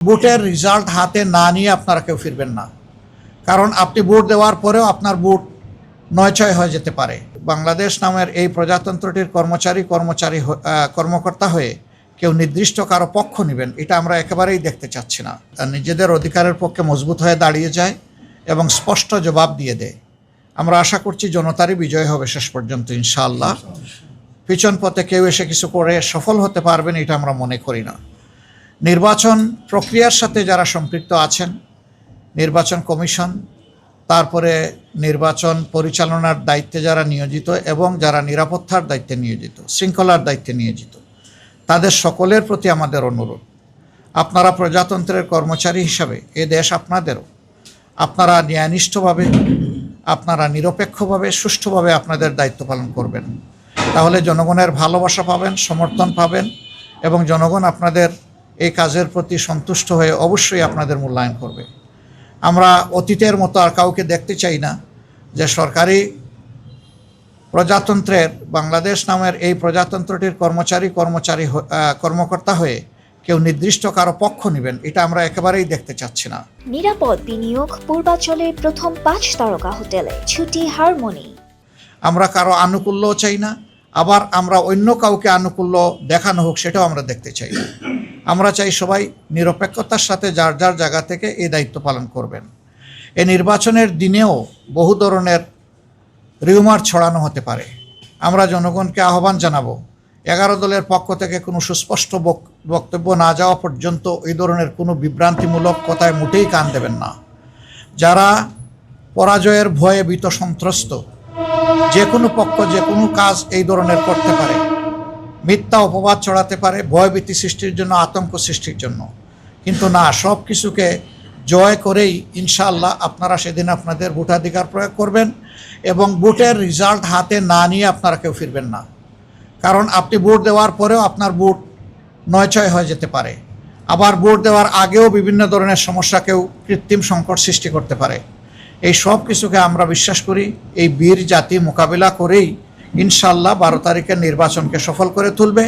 ভোটের রেজাল্ট হাতে না নিয়ে আপনারা কেউ ফিরবেন না, কারণ আপনি ভোট দেওয়ার পরেও আপনার ভোট নয়ছয় হয়ে যেতে পারে। বাংলাদেশ নামের এই প্রজাতন্ত্রটির কর্মকর্তা হয়ে কেউ নির্দিষ্ট কারো পক্ষ নেবেন, এটা আমরা একেবারেই দেখতে চাচ্ছি না। নিজেদের অধিকারের পক্ষে মজবুত হয়ে দাঁড়িয়ে যায় এবং স্পষ্ট জবাব দিয়ে দেয়। আমরা আশা করছি জনতারই বিজয় হবে শেষ পর্যন্ত ইনশাআল্লাহ। পিছন পথে কেউ এসে কিছু করে সফল হতে পারবেন এটা আমরা মনে করি না। নির্বাচন প্রক্রিয়ার সাথে যারা সম্পৃক্ত আছেন, নির্বাচন কমিশন, তারপরে নির্বাচন পরিচালনার দায়িত্বে যারা নিয়োজিত এবং যারা নিরাপত্তার দায়িত্বে নিয়োজিত, শৃঙ্খলার দায়িত্বে নিয়োজিত, তাদের সকলের প্রতি আমাদের অনুরোধ, আপনারা প্রজাতন্ত্রের কর্মচারী হিসাবে এ দেশ আপনাদেরও। আপনারা ন্যায়নিষ্ঠভাবে, আপনারা নিরপেক্ষভাবে, সুষ্ঠুভাবে আপনাদের দায়িত্ব পালন করবেন। তাহলে জনগণের ভালোবাসা পাবেন, সমর্থন পাবেন এবং জনগণ আপনাদের এই কাজের প্রতি সন্তুষ্ট হয়ে অবশ্যই আপনাদের মূল্যায়ন করবে। আমরা অতীতের মতো আর কাউকে দেখতে চাই না যে সরকারি প্রজাতন্ত্রের, বাংলাদেশ নামের এই প্রজাতন্ত্রটির কর্মকর্তা হয়ে কেউ নির্দিষ্ট কারো পক্ষ নেবেন, এটা আমরা একেবারেই দেখতে চাচ্ছি না। নিরাপদ বিনিয়োগ পূর্বাঞ্চলের প্রথম 5 তারকা হোটেলে ছুটি হারমোনি। আমরা কারো আনুকূল্যও চাই না, আবার আমরা অন্য কাউকে আনুকূল্য দেখানো হোক সেটাও আমরা দেখতে চাই না। আমরা চাই সবাই নিরপেক্ষতার সাথে যার যার জায়গা থেকে এই দায়িত্ব পালন করবেন। এই নির্বাচনের দিনেও বহু ধরনের রিউমার ছড়ানো হতে পারে। আমরা জনগণকে আহ্বান জানাবো, 11 দলের পক্ষ থেকে কোনো সুস্পষ্ট বক্তব্য না যাওয়া পর্যন্ত এই ধরনের কোনো বিভ্রান্তিমূলক কথায় মোটেই কান দেবেন না। যারা পরাজয়ের ভয়ে ভীত সন্ত্রস্ত, যে কোনো পক্ষ যে কোনো কাজ এই ধরনের করতে পারে, মিথ্যা অপবাদ ছড়াতে পারে ভয়ভীতি সৃষ্টির জন্য, আতঙ্ক সৃষ্টির জন্য। কিন্তু না, সব কিছুকে জয় করেই ইনশাআল্লাহ আপনারা সেদিন আপনাদের ভোটাধিকার প্রয়োগ করবেন এবং ভোটের রেজাল্ট হাতে না নিয়ে আপনারা কেউ ফিরবেন না, কারণ আপনি ভোট দেওয়ার পরেও আপনার ভোট নয়ছয় হয়ে যেতে পারে। আবার ভোট দেওয়ার আগেও বিভিন্ন ধরনের সমস্যা কেউ কৃত্রিম সংকট সৃষ্টি করতে পারে। এই সব কিছুকে আমরা বিশ্বাস করি এই বীর জাতি মোকাবিলা করেই ইনশাআল্লাহ 12 তারিখের নির্বাচনকে সফল করে তুলবে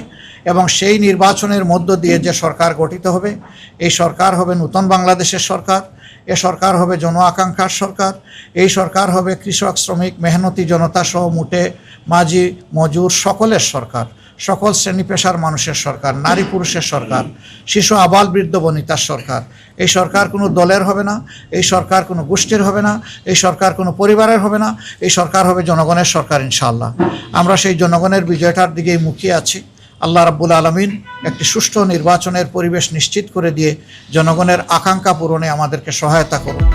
এবং সেই নির্বাচনের মধ্য দিয়ে যে সরকার গঠিত হবে, এই সরকার হবে নতুন বাংলাদেশের সরকার, এ সরকার হবে জন আকাঙ্ক্ষার সরকার, এই সরকার হবে কৃষক, শ্রমিক, মেহনতি জনতা সহ মুটে মাঝি মজুর সকলের সরকার, সকল শ্রেণী পেশার মানুষের সরকার, নারী পুরুষের সরকার, শিশু আবাল বৃদ্ধ বনিতার সরকার। এই সরকার কোনো দলের হবে না, এই সরকার কোনো গোষ্ঠীর হবে না, এই সরকার কোনো পরিবারের হবে না, এই সরকার হবে জনগণের সরকার ইনশাআল্লাহ। আমরা সেই জনগণের বিজয়টার দিকেই মুখিয়ে আছি। আল্লাহ রাব্বুল আলামিন একটি সুষ্ঠু নির্বাচনের পরিবেশ নিশ্চিত করে দিয়ে জনগণের আকাঙ্ক্ষা পূরণে আমাদেরকে সহায়তা করুন।